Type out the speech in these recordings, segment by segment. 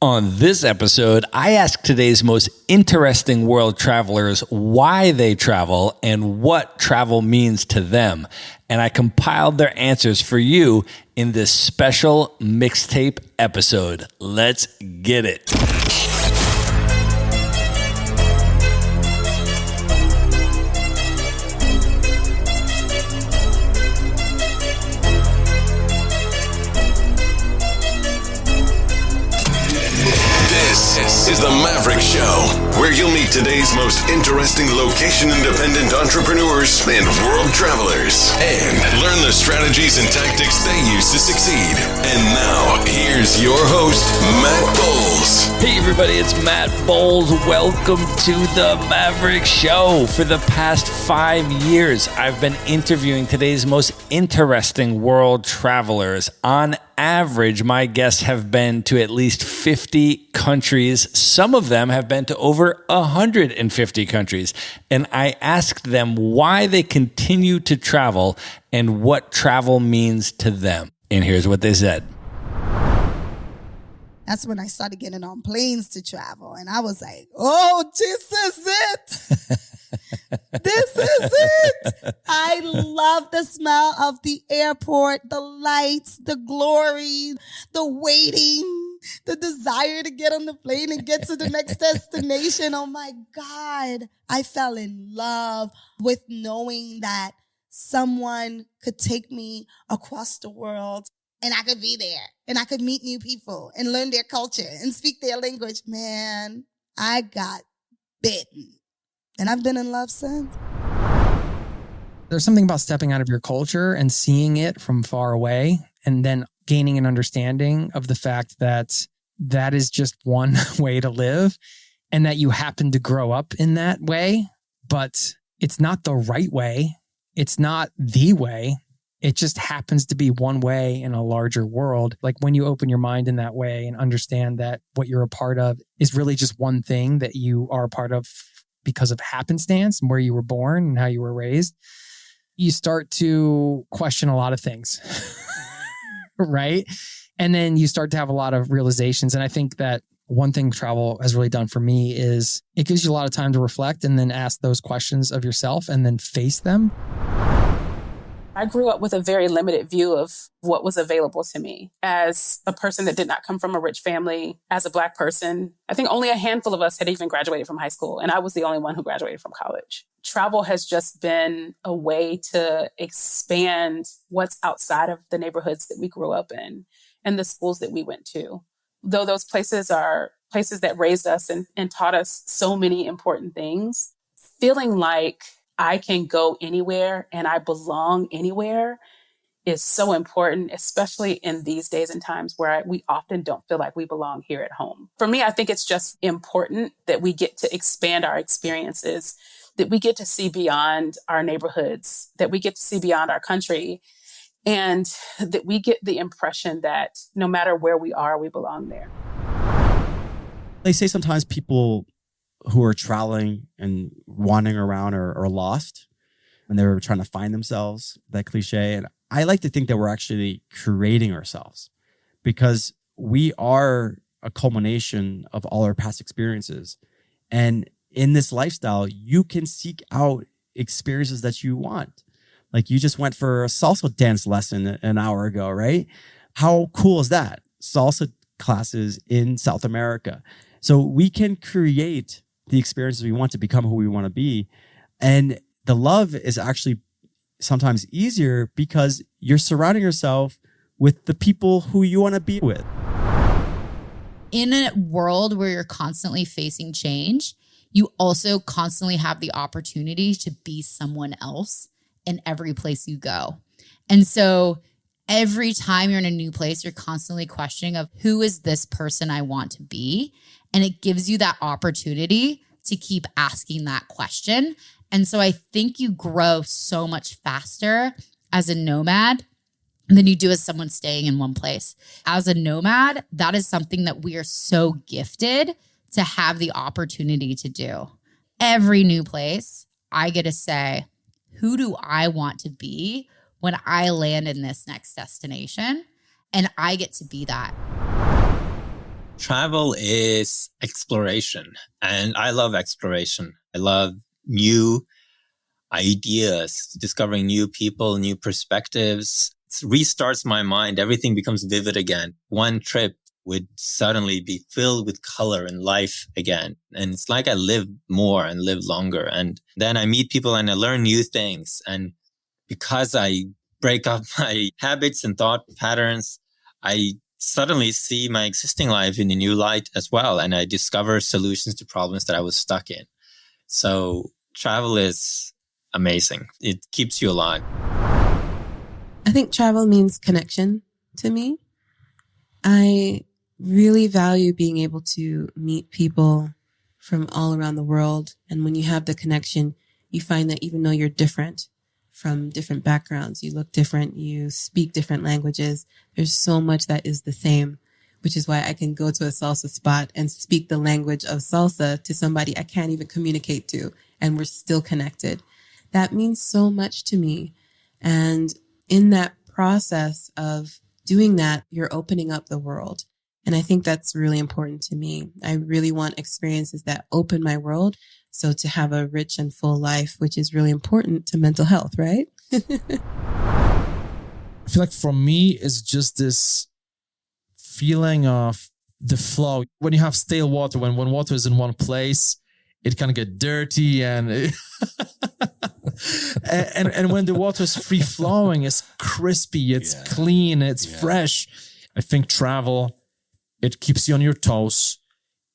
On this episode, I ask today's most interesting world travelers why they travel and what travel means to them. And I compiled their answers for you in this special mixtape episode. Let's get it. This is the Maverick Show, where you'll meet today's most interesting location-independent entrepreneurs and world travelers, and learn the strategies and tactics they use to succeed. And now, here's your host, Matt Bowles. Hey everybody, it's Matt Bowles. Welcome to the Maverick Show. For the past 5 years, I've been interviewing today's most interesting world travelers. On average, my guests have been to at least 50 countries. Some of them have been to over 150 countries. And I asked them why they continue to travel and what travel means to them. And here's what they said. That's when I started getting on planes to travel. And I was like, oh, this is it. This is it. I love the smell of the airport, the lights, the glory, the waiting, the desire to get on the plane and get to the next destination. Oh my God. I fell in love with knowing that someone could take me across the world and I could be there and I could meet new people and learn their culture and speak their language. Man, I got bitten. And I've been in love since. There's something about stepping out of your culture and seeing it from far away and then gaining an understanding of the fact that that is just one way to live and that you happen to grow up in that way, but it's not the right way. It's not the way. It just happens to be one way in a larger world. Like when you open your mind in that way and understand that what you're a part of is really just one thing that you are a part of because of happenstance and where you were born and how you were raised, you start to question a lot of things, right? And then you start to have a lot of realizations. And I think that one thing travel has really done for me is it gives you a lot of time to reflect and then ask those questions of yourself and then face them. I grew up with a very limited view of what was available to me. As a person that did not come from a rich family, as a Black person, I think only a handful of us had even graduated from high school, and I was the only one who graduated from college. Travel has just been a way to expand what's outside of the neighborhoods that we grew up in and the schools that we went to. Though those places are places that raised us and taught us so many important things, feeling like I can go anywhere and I belong anywhere is so important, especially in these days and times where we often don't feel like we belong here at home. For me, I think it's just important that we get to expand our experiences, that we get to see beyond our neighborhoods, that we get to see beyond our country, and that we get the impression that no matter where we are, we belong there. They say sometimes people who are traveling and wandering around are lost and they're trying to find themselves, that cliche. And I like to think that we're actually creating ourselves because we are a culmination of all our past experiences. And in this lifestyle, you can seek out experiences that you want. Like you just went for a salsa dance lesson an hour ago, right? How cool is that? Salsa classes in South America. So we can create the experiences we want to become who we want to be. And the love is actually sometimes easier because you're surrounding yourself with the people who you want to be with. In a world where you're constantly facing change, you also constantly have the opportunity to be someone else in every place you go. And so every time you're in a new place, you're constantly questioning of who is this person I want to be? And it gives you that opportunity to keep asking that question. And so I think you grow so much faster as a nomad than you do as someone staying in one place. As a nomad, that is something that we are so gifted to have the opportunity to do. Every new place, I get to say, who do I want to be when I land in this next destination? And I get to be that. Travel is exploration, and I love exploration. I love new ideas, discovering new people, new perspectives. It restarts my mind. Everything becomes vivid again. One trip would suddenly be filled with color and life again. And it's like I live more and live longer. And then I meet people and I learn new things. And because I break up my habits and thought patterns, I suddenly see my existing life in a new light as well. And I discover solutions to problems that I was stuck in. So travel is amazing. It keeps you alive. I think travel means connection to me. I really value being able to meet people from all around the world. And when you have the connection, you find that even though you're different from different backgrounds, you look different, you speak different languages, there's so much that is the same, which is why I can go to a salsa spot and speak the language of salsa to somebody I can't even communicate to, and we're still connected. That means so much to me. And in that process of doing that, you're opening up the world. And I think that's really important to me. I really want experiences that open my world. So to have a rich and full life, which is really important to mental health, right? I feel like for me, it's just this feeling of the flow. When you have stale water, when water is in one place, it kind of get dirty and and when the water is free flowing, it's crispy, it's clean, it's fresh. I think travel, it keeps you on your toes.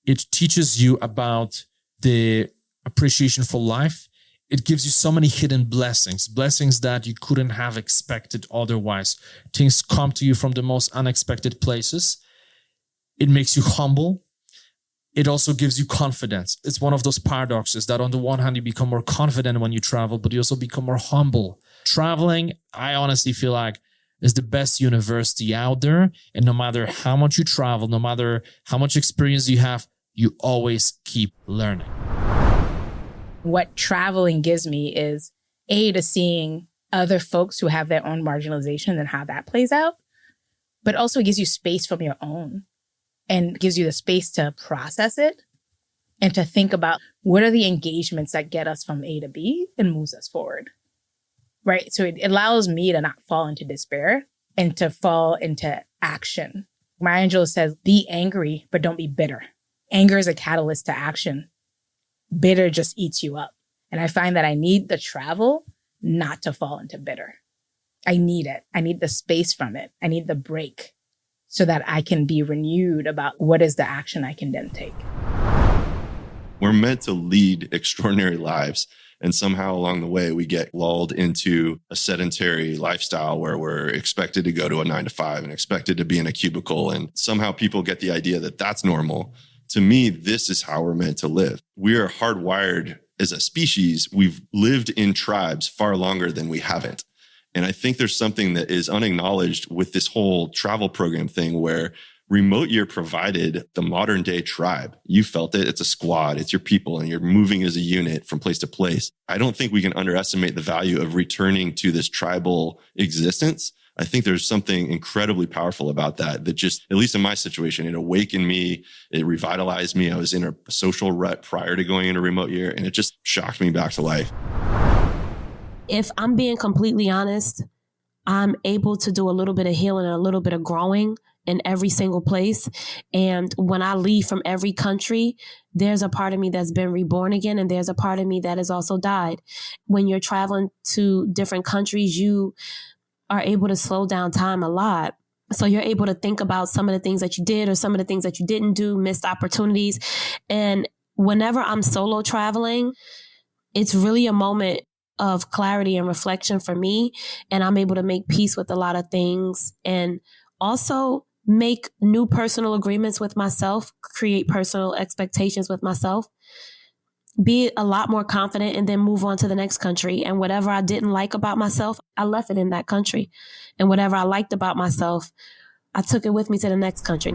It teaches you about the appreciation for life. It gives you so many hidden blessings that you couldn't have expected otherwise. Things come to you from the most unexpected places. It makes you humble. It also gives you confidence. It's one of those paradoxes that on the one hand, you become more confident when you travel, but you also become more humble. Traveling, I honestly feel like, is the best university out there. And no matter how much you travel, no matter how much experience you have, you always keep learning. What traveling gives me is to seeing other folks who have their own marginalization and how that plays out, but also it gives you space from your own and gives you the space to process it and to think about what are the engagements that get us from A to B and moves us forward, right? So it allows me to not fall into despair and to fall into action. Maya Angelou says, be angry, but don't be bitter. Anger is a catalyst to action. Bitter just eats you up. And I find that I need the travel not to fall into bitter. I need it. I need the space from it. I need the break so that I can be renewed about what is the action I can then take. We're meant to lead extraordinary lives. And somehow along the way, we get lulled into a sedentary lifestyle where we're expected to go to a 9-to-5 and expected to be in a cubicle. And somehow people get the idea that that's normal. To me, this is how we're meant to live. We are hardwired as a species. We've lived in tribes far longer than we haven't. And I think there's something that is unacknowledged with this whole travel program thing where remote year provided the modern day tribe. You felt it. It's a squad. It's your people and you're moving as a unit from place to place. I don't think we can underestimate the value of returning to this tribal existence. I think there's something incredibly powerful about that just, at least in my situation, it awakened me. It revitalized me. I was in a social rut prior to going into remote year and it just shocked me back to life. If I'm being completely honest, I'm able to do a little bit of healing and a little bit of growing in every single place. And when I leave from every country, there's a part of me that's been reborn again. And there's a part of me that has also died. When you're traveling to different countries, you are able to slow down time a lot. So you're able to think about some of the things that you did or some of the things that you didn't do, missed opportunities. And whenever I'm solo traveling, it's really a moment of clarity and reflection for me. And I'm able to make peace with a lot of things and also make new personal agreements with myself, create personal expectations with myself, be a lot more confident, and then move on to the next country. And whatever I didn't like about myself, I left it in that country. And whatever I liked about myself, I took it with me to the next country.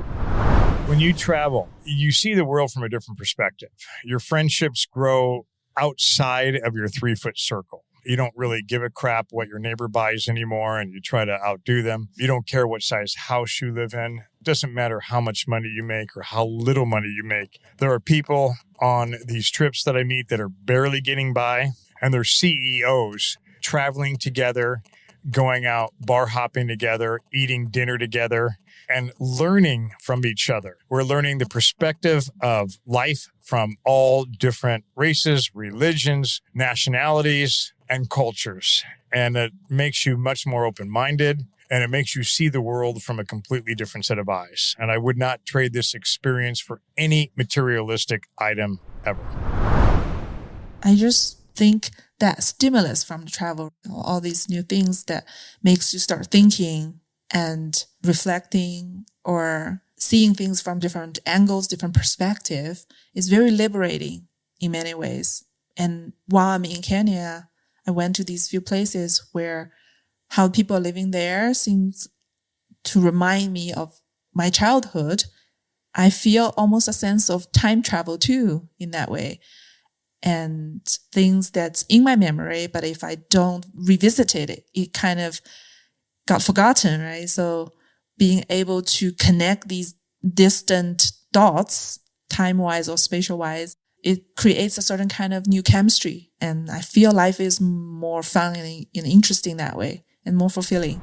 When you travel, you see the world from a different perspective. Your friendships grow outside of your 3-foot circle. You don't really give a crap what your neighbor buys anymore, and you try to outdo them. You don't care what size house you live in. It doesn't matter how much money you make or how little money you make. There are people on these trips that I meet that are barely getting by, and they're CEOs traveling together, going out bar hopping together, eating dinner together, and learning from each other. We're learning the perspective of life from all different races, religions, nationalities, and cultures. And it makes you much more open-minded, and it makes you see the world from a completely different set of eyes. And I would not trade this experience for any materialistic item ever. I just think that stimulus from the travel, all these new things that makes you start thinking and reflecting or seeing things from different angles, different perspective, is very liberating in many ways. And while I'm in Kenya, I went to these few places where how people are living there seems to remind me of my childhood. I feel almost a sense of time travel too in that way. And things that's in my memory, but if I don't revisit it, it kind of got forgotten, right? So being able to connect these distant dots, time-wise or spatial-wise, it creates a certain kind of new chemistry. And I feel life is more fun and interesting that way and more fulfilling.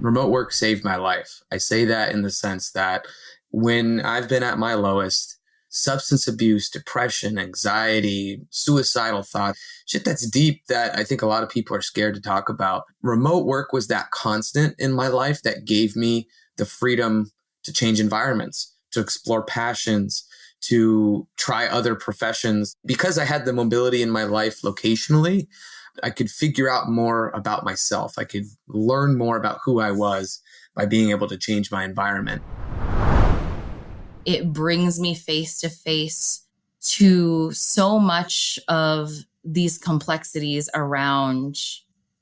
Remote work saved my life. I say that in the sense that when I've been at my lowest, substance abuse, depression, anxiety, suicidal thoughts, shit that's deep that I think a lot of people are scared to talk about. Remote work was that constant in my life that gave me the freedom to change environments, to explore passions, to try other professions. Because I had the mobility in my life locationally, I could figure out more about myself. I could learn more about who I was by being able to change my environment. It brings me face to face to so much of these complexities around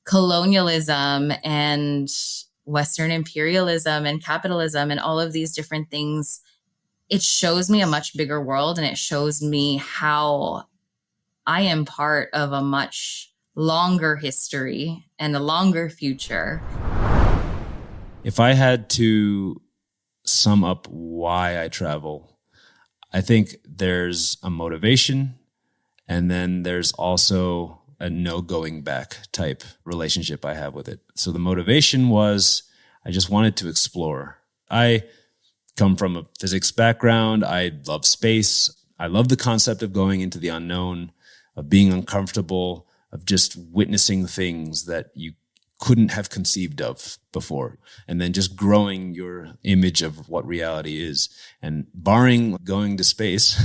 colonialism and Western imperialism and capitalism and all of these different things. It shows me a much bigger world, and it shows me how I am part of a much longer history and a longer future. If I had to sum up why I travel, I think there's a motivation, and then there's also a no going back type relationship I have with it. So the motivation was I just wanted to explore. I come from a physics background. I love space. I love the concept of going into the unknown, of being uncomfortable, of just witnessing things that you couldn't have conceived of before, and then just growing your image of what reality is. And barring going to space,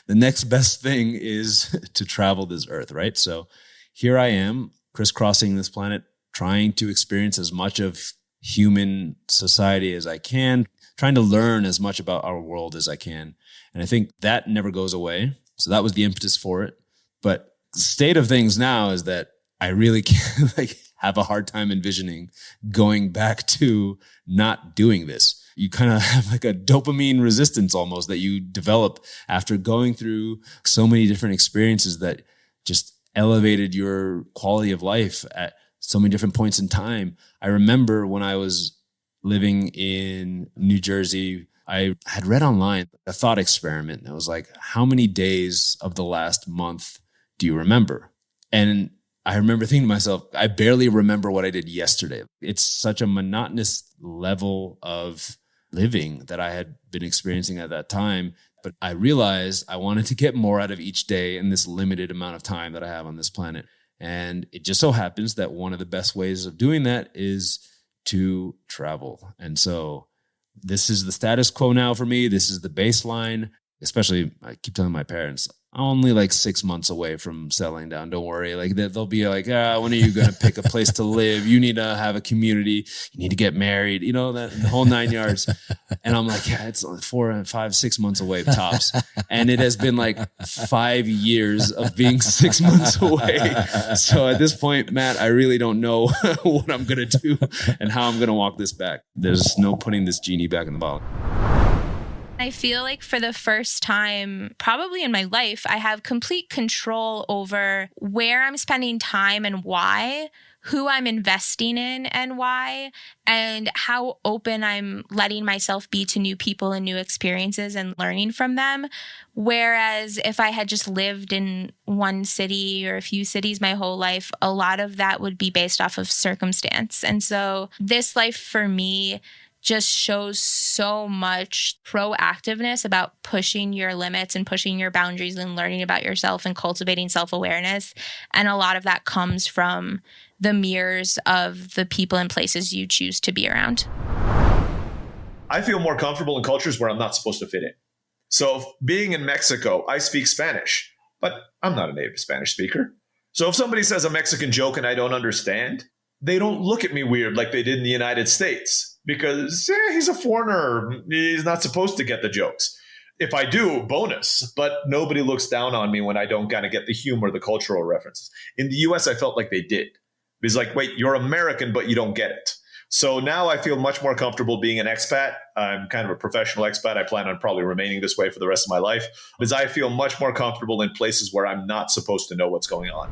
the next best thing is to travel this earth, right? So here I am crisscrossing this planet, trying to experience as much of human society as I can, trying to learn as much about our world as I can. And I think that never goes away. So that was the impetus for it. But the state of things now is that I really can't have a hard time envisioning going back to not doing this. You kind of have like a dopamine resistance almost that you develop after going through so many different experiences that just elevated your quality of life at so many different points in time. I remember when I was living in New Jersey, I had read online a thought experiment. It was like, how many days of the last month do you remember? And I remember thinking to myself, I barely remember what I did yesterday. It's such a monotonous level of living that I had been experiencing at that time. But I realized I wanted to get more out of each day in this limited amount of time that I have on this planet. And it just so happens that one of the best ways of doing that is to travel. And so this is the status quo now for me. This is the baseline. Especially, I keep telling my parents, I'm only like 6 months away from settling down. Don't worry. Like they'll be like, when are you going to pick a place to live? You need to have a community. You need to get married. You know, that the whole 9 yards. And I'm like, it's 4, 5, 6 months away tops. And it has been like 5 years of being 6 months away. So at this point, Matt, I really don't know what I'm going to do and how I'm going to walk this back. There's no putting this genie back in the bottle. I feel like for the first time, probably in my life, I have complete control over where I'm spending time and why, who I'm investing in and why, and how open I'm letting myself be to new people and new experiences and learning from them. Whereas if I had just lived in one city or a few cities my whole life, a lot of that would be based off of circumstance. And so this life for me just shows so much proactiveness about pushing your limits and pushing your boundaries and learning about yourself and cultivating self-awareness. And a lot of that comes from the mirrors of the people and places you choose to be around. I feel more comfortable in cultures where I'm not supposed to fit in. So being in Mexico, I speak Spanish, but I'm not a native Spanish speaker. So if somebody says a Mexican joke and I don't understand, they don't look at me weird like they did in the United States because he's a foreigner. He's not supposed to get the jokes. If I do, bonus, but nobody looks down on me when I don't kind of get the humor, the cultural references. In the US, I felt like they did. It's like, wait, you're American, but you don't get it. So now I feel much more comfortable being an expat. I'm kind of a professional expat. I plan on probably remaining this way for the rest of my life because I feel much more comfortable in places where I'm not supposed to know what's going on.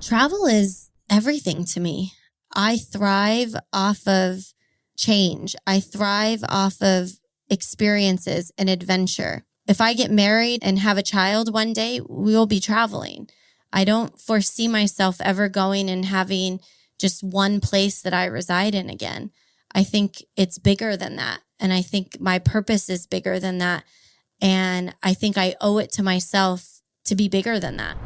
Travel is everything to me. I thrive off of change. I thrive off of experiences and adventure. If I get married and have a child one day, we will be traveling. I don't foresee myself ever going and having just one place that I reside in again. I think it's bigger than that. And I think my purpose is bigger than that. And I think I owe it to myself to be bigger than that.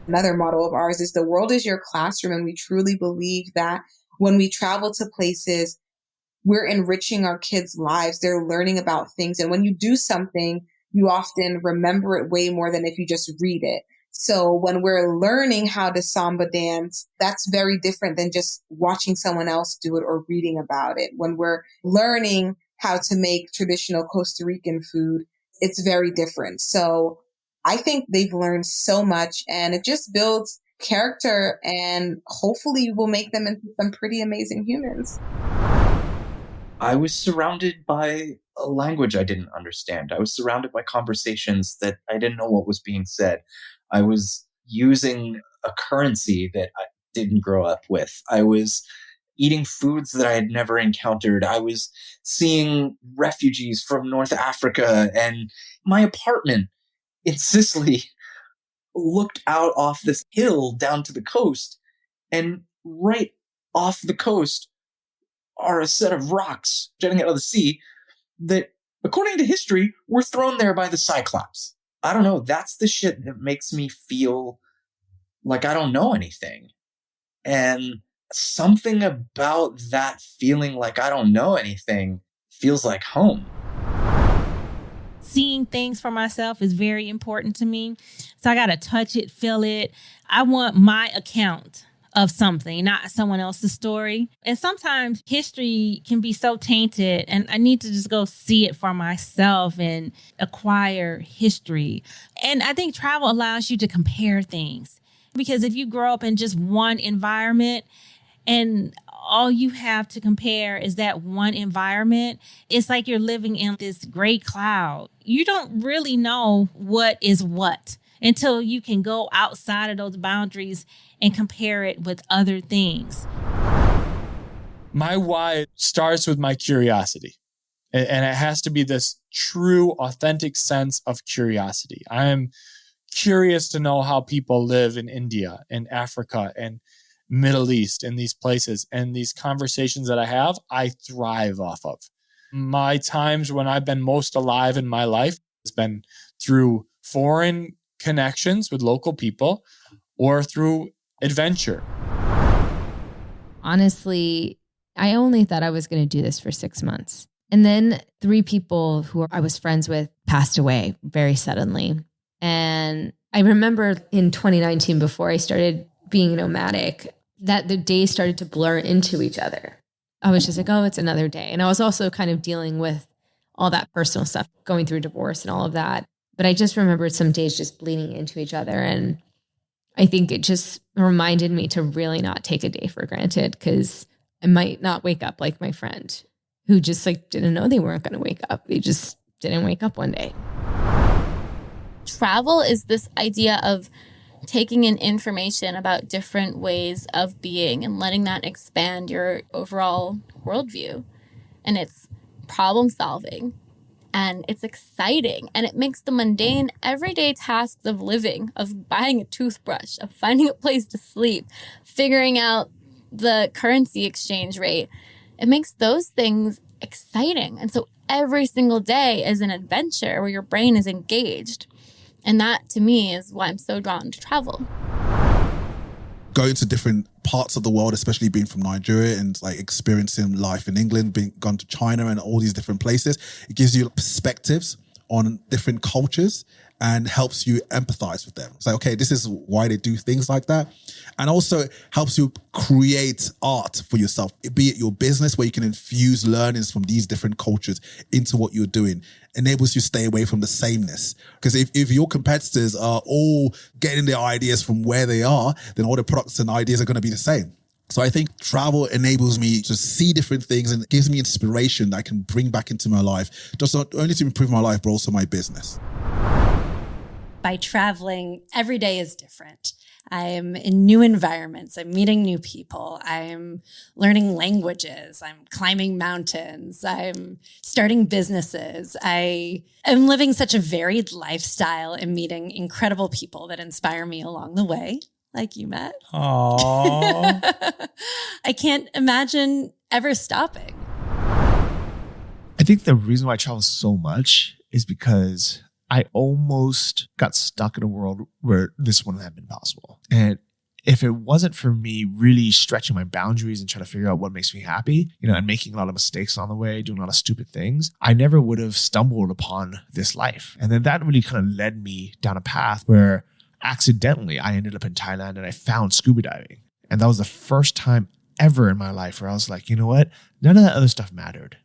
Another motto of ours is the world is your classroom. And we truly believe that when we travel to places, we're enriching our kids' lives. They're learning about things. And when you do something, you often remember it way more than if you just read it. So when we're learning how to samba dance, that's very different than just watching someone else do it or reading about it. When we're learning how to make traditional Costa Rican food, it's very different. So I think they've learned so much and it just builds character and hopefully will make them into some pretty amazing humans. I was surrounded by a language I didn't understand. I was surrounded by conversations that I didn't know what was being said. I was using a currency that I didn't grow up with. I was eating foods that I had never encountered. I was seeing refugees from North Africa, and my apartment in Sicily looked out off this hill down to the coast, and right off the coast are a set of rocks jutting out of the sea that, according to history, were thrown there by the Cyclops. I don't know. That's the shit that makes me feel like I don't know anything. And something about that feeling like I don't know anything feels like home. Seeing things for myself is very important to me. So I got to touch it, feel it. I want my account of something, not someone else's story. And sometimes history can be so tainted, and I need to just go see it for myself and acquire history. And I think travel allows you to compare things, because if you grow up in just one environment and all you have to compare is that one environment, it's like you're living in this gray cloud. You don't really know what is what until you can go outside of those boundaries and compare it with other things. My why starts with my curiosity. And it has to be this true, authentic sense of curiosity. I am curious to know how people live in India and Africa and Middle East and these places. And these conversations that I have, I thrive off of. My times when I've been most alive in my life has been through foreign connections with local people or through adventure. Honestly, I only thought I was going to do this for 6 months. And then 3 people who I was friends with passed away very suddenly. And I remember in 2019, before I started being nomadic, that the days started to blur into each other. I was just like, oh, it's another day. And I was also kind of dealing with all that personal stuff, going through divorce and all of that. But I just remembered some days just bleeding into each other. And I think it just reminded me to really not take a day for granted, because I might not wake up like my friend who just like didn't know they weren't going to wake up. They just didn't wake up one day. Travel is this idea of taking in information about different ways of being and letting that expand your overall worldview. And it's problem solving and it's exciting and it makes the mundane everyday tasks of living, of buying a toothbrush, of finding a place to sleep, figuring out the currency exchange rate. It makes those things exciting. And so every single day is an adventure where your brain is engaged. And that to me is why I'm so drawn to travel. Going to different parts of the world, especially being from Nigeria and like experiencing life in England, gone to China and all these different places, it gives you perspectives on different cultures and helps you empathize with them. It's like, okay, this is why they do things like that. And also helps you create art for yourself, be it your business where you can infuse learnings from these different cultures into what you're doing. Enables you to stay away from the sameness. Because if your competitors are all getting their ideas from where they are, then all the products and ideas are going to be the same. So I think travel enables me to see different things and gives me inspiration that I can bring back into my life, just not only to improve my life, but also my business. By traveling, every day is different. I'm in new environments. I'm meeting new people. I'm learning languages. I'm climbing mountains. I'm starting businesses. I am living such a varied lifestyle and meeting incredible people that inspire me along the way, like you, Matt. Aww. I can't imagine ever stopping. I think the reason why I travel so much is because I almost got stuck in a world where this wouldn't have been possible. And if it wasn't for me really stretching my boundaries and trying to figure out what makes me happy, and making a lot of mistakes on the way, doing a lot of stupid things, I never would have stumbled upon this life. And then that really kind of led me down a path where accidentally I ended up in Thailand and I found scuba diving. And that was the first time ever in my life where I was like, you know what? None of that other stuff mattered.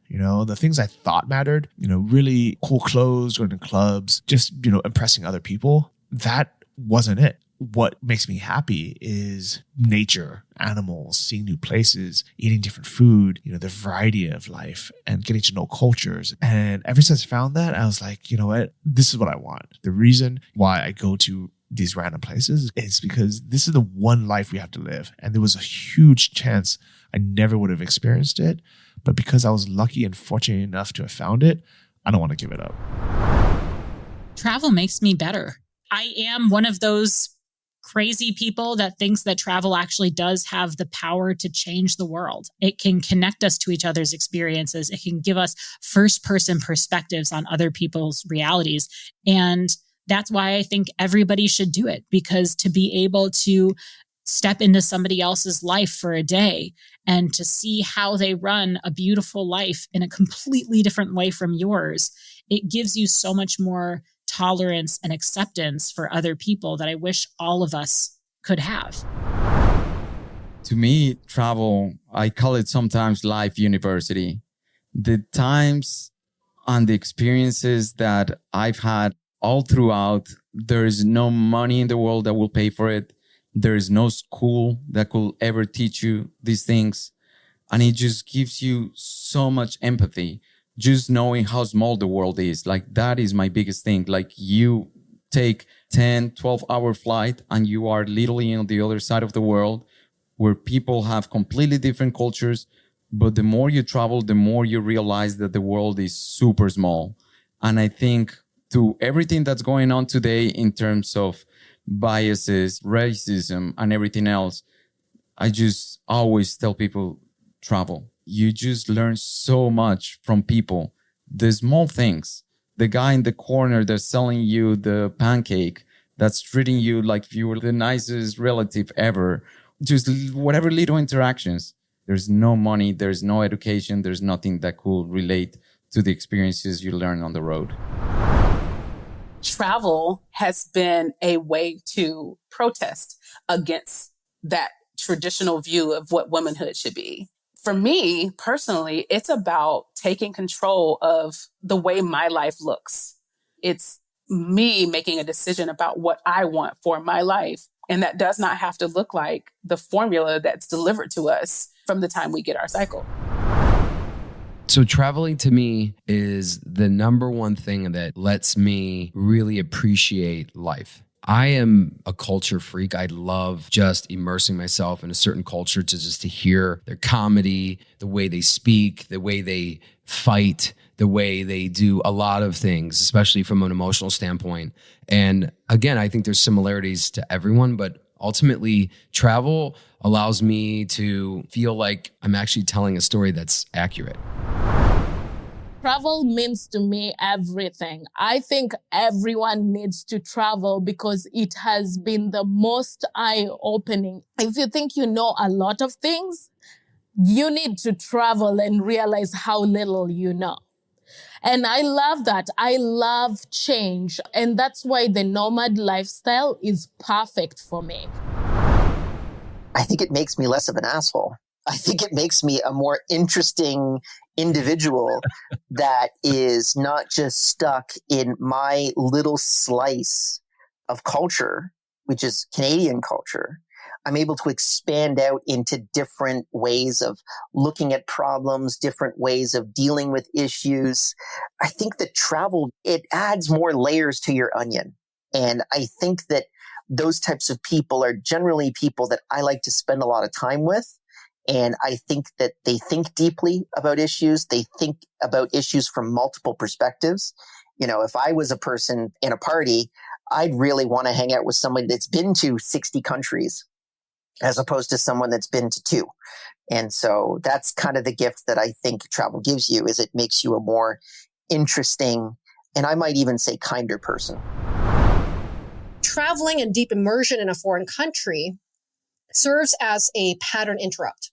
The things I thought mattered, really cool clothes, going to clubs, just, impressing other people. That wasn't it. What makes me happy is nature, animals, seeing new places, eating different food, the variety of life and getting to know cultures. And ever since I found that, I was like, you know what? This is what I want. The reason why I go to these random places is because this is the one life we have to live. And there was a huge chance I never would have experienced it. But because I was lucky and fortunate enough to have found it, I don't want to give it up. Travel makes me better. I am one of those crazy people that thinks that travel actually does have the power to change the world. It can connect us to each other's experiences. It can give us first-person perspectives on other people's realities. And that's why I think everybody should do it, because to be able to step into somebody else's life for a day and to see how they run a beautiful life in a completely different way from yours, it gives you so much more tolerance and acceptance for other people that I wish all of us could have. To me, travel, I call it sometimes life university. The times and the experiences that I've had all throughout, there is no money in the world that will pay for it. There is no school that could ever teach you these things. And it just gives you so much empathy. Just knowing how small the world is. Like, that is my biggest thing. Like, you take 10, 12-hour flight and you are literally on the other side of the world where people have completely different cultures. But the more you travel, the more you realize that the world is super small. And I think to everything that's going on today in terms of biases, racism, and everything else, I just always tell people, travel. You just learn so much from people. The small things. The guy in the corner that's selling you the pancake, that's treating you like you were the nicest relative ever. Just whatever little interactions. There's no money, there's no education, there's nothing that could relate to the experiences you learn on the road. Travel has been a way to protest against that traditional view of what womanhood should be. For me, personally, it's about taking control of the way my life looks. It's me making a decision about what I want for my life. And that does not have to look like the formula that's delivered to us from the time we get our cycle. So traveling to me is the number one thing that lets me really appreciate life. I am a culture freak. I love just immersing myself in a certain culture to hear their comedy, the way they speak, the way they fight, the way they do a lot of things, especially from an emotional standpoint. And again, I think there's similarities to everyone, but ultimately travel allows me to feel like I'm actually telling a story that's accurate. Travel means to me everything. I think everyone needs to travel because it has been the most eye-opening. If you think you know a lot of things, you need to travel and realize how little you know. And I love that. I love change. And that's why the nomad lifestyle is perfect for me. I think it makes me less of an asshole. I think it makes me a more interesting individual that is not just stuck in my little slice of culture, which is Canadian culture. I'm able to expand out into different ways of looking at problems, different ways of dealing with issues. I think that travel, it adds more layers to your onion. And I think that those types of people are generally people that I like to spend a lot of time with. And I think that they think deeply about issues. They think about issues from multiple perspectives. You know, if I was a person in a party, I'd really want to hang out with someone that's been to 60 countries as opposed to someone that's been to 2. And so that's kind of the gift that I think travel gives you, is it makes you a more interesting, and I might even say kinder person. Traveling and deep immersion in a foreign country serves as a pattern interrupt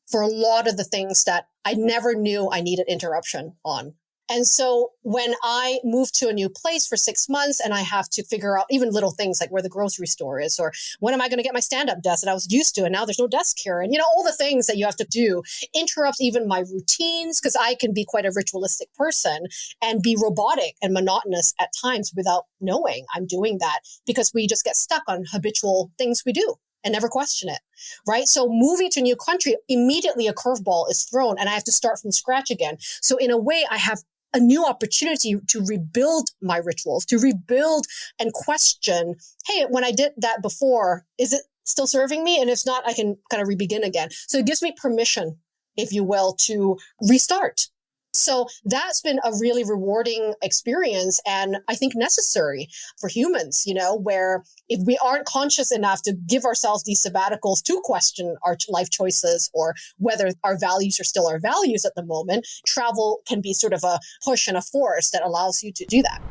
for a lot of the things that I never knew I needed interruption on. And so when I move to a new place for 6 months and I have to figure out even little things like where the grocery store is, or when am I going to get my stand-up desk that I was used to and now there's no desk here, and all the things that you have to do interrupts even my routines, because I can be quite a ritualistic person and be robotic and monotonous at times without knowing I'm doing that, because we just get stuck on habitual things we do and never question it, right? So moving to a new country, immediately a curveball is thrown and I have to start from scratch again. So in a way, I have a new opportunity to rebuild my rituals, to rebuild and question, hey, when I did that before, is it still serving me? And if not, I can kind of re-begin again. So it gives me permission, if you will, to restart. So that's been a really rewarding experience, and I think necessary for humans, where if we aren't conscious enough to give ourselves these sabbaticals to question our life choices or whether our values are still our values at the moment, travel can be sort of a push and a force that allows you to do that.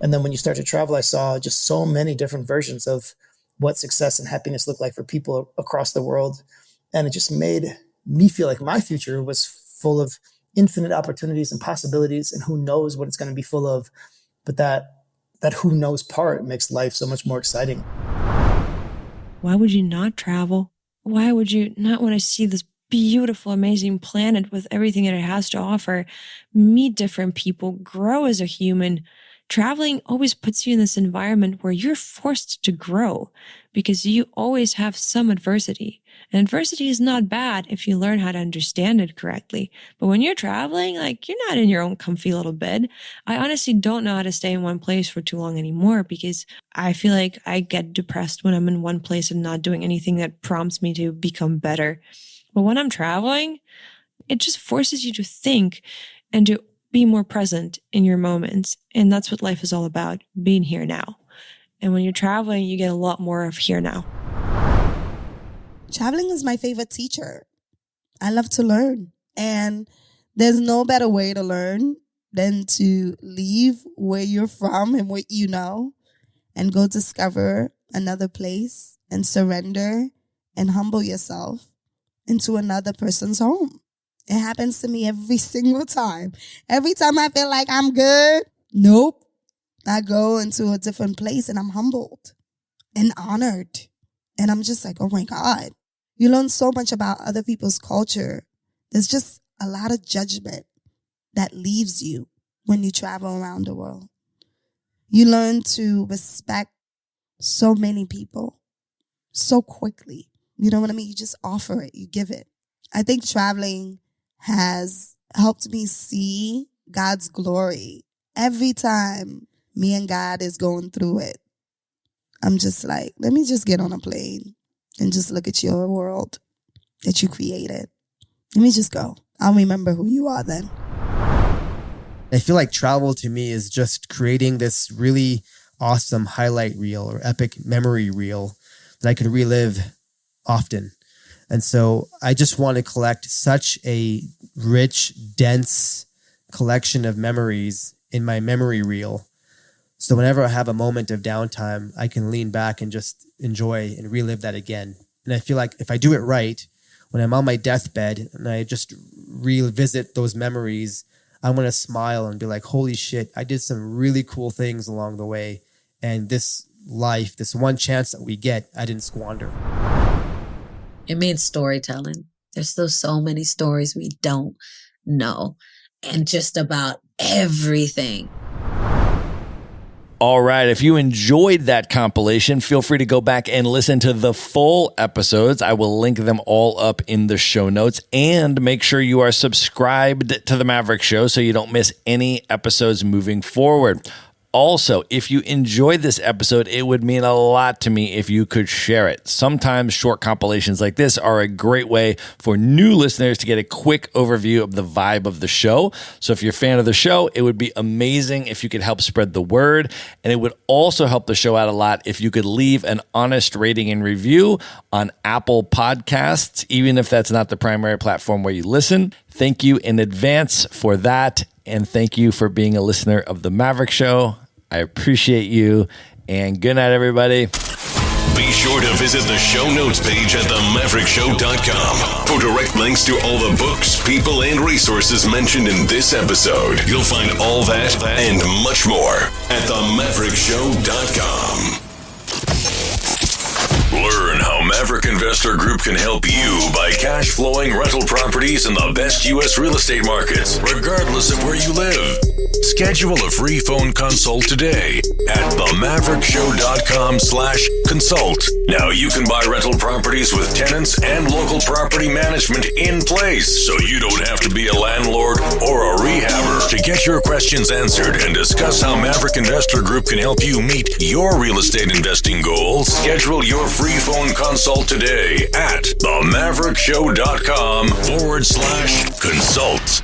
And then when you start to travel, I saw just so many different versions of what success and happiness look like for people across the world. And it just made me feel like my future was full of infinite opportunities and possibilities, and who knows what it's going to be full of. But that who knows part makes life so much more exciting. Why would you not travel? Why would you not want to see this beautiful, amazing planet with everything that it has to offer, meet different people, grow as a human? Traveling always puts you in this environment where you're forced to grow because you always have some adversity. And adversity is not bad if you learn how to understand it correctly. But when you're traveling, you're not in your own comfy little bed. I honestly don't know how to stay in one place for too long anymore, because I feel like I get depressed when I'm in one place and not doing anything that prompts me to become better. But when I'm traveling, it just forces you to think and to be more present in your moments. And that's what life is all about, being here now. And when you're traveling, you get a lot more of here now. Traveling is my favorite teacher. I love to learn. And there's no better way to learn than to leave where you're from and what you know and go discover another place and surrender and humble yourself into another person's home. It happens to me every single time. Every time I feel like I'm good, nope. I go into a different place and I'm humbled and honored. And I'm just like, oh my God. You learn so much about other people's culture. There's just a lot of judgment that leaves you when you travel around the world. You learn to respect so many people so quickly. You know what I mean? You just offer it. You give it. I think traveling has helped me see God's glory. Every time me and God is going through it, I'm just like, let me just get on a plane and just look at your world that you created. Let me just go. I'll remember who you are then. I feel like travel to me is just creating this really awesome highlight reel or epic memory reel that I can relive often. And so I just want to collect such a rich, dense collection of memories in my memory reel. So whenever I have a moment of downtime, I can lean back and just enjoy and relive that again. And I feel like if I do it right, when I'm on my deathbed and I just revisit those memories, I'm going to smile and be like, holy shit, I did some really cool things along the way. And this life, this one chance that we get, I didn't squander. It means storytelling. There's still so many stories we don't know, and just about everything. All right. If you enjoyed that compilation, feel free to go back and listen to the full episodes. I will link them all up in the show notes, and make sure you are subscribed to the Maverick Show so you don't miss any episodes moving forward. Also, if you enjoyed this episode, it would mean a lot to me if you could share it. Sometimes short compilations like this are a great way for new listeners to get a quick overview of the vibe of the show. So if you're a fan of the show, it would be amazing if you could help spread the word. And it would also help the show out a lot if you could leave an honest rating and review on Apple Podcasts, even if that's not the primary platform where you listen. Thank you in advance for that. And thank you for being a listener of The Maverick Show. I appreciate you. And good night, everybody. Be sure to visit the show notes page at themaverickshow.com for direct links to all the books, people, and resources mentioned in this episode. You'll find all that and much more at themaverickshow.com. Learn how Maverick Investor Group can help you buy cash flowing rental properties in the best U.S. real estate markets, regardless of where you live. Schedule a free phone consult today at themaverickshow.com/consult. Now you can buy rental properties with tenants and local property management in place, so you don't have to be a landlord or a rehabber. To get your questions answered and discuss how Maverick Investor Group can help you meet your real estate investing goals, schedule your free phone consult today at themaverickshow.com/consult.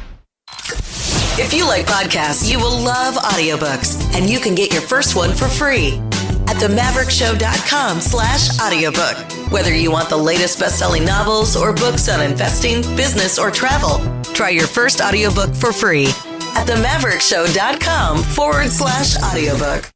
If you like podcasts, you will love audiobooks, and you can get your first one for free at themaverickshow.com/audiobook. Whether you want the latest best-selling novels or books on investing, business, or travel, try your first audiobook for free at themaverickshow.com/audiobook.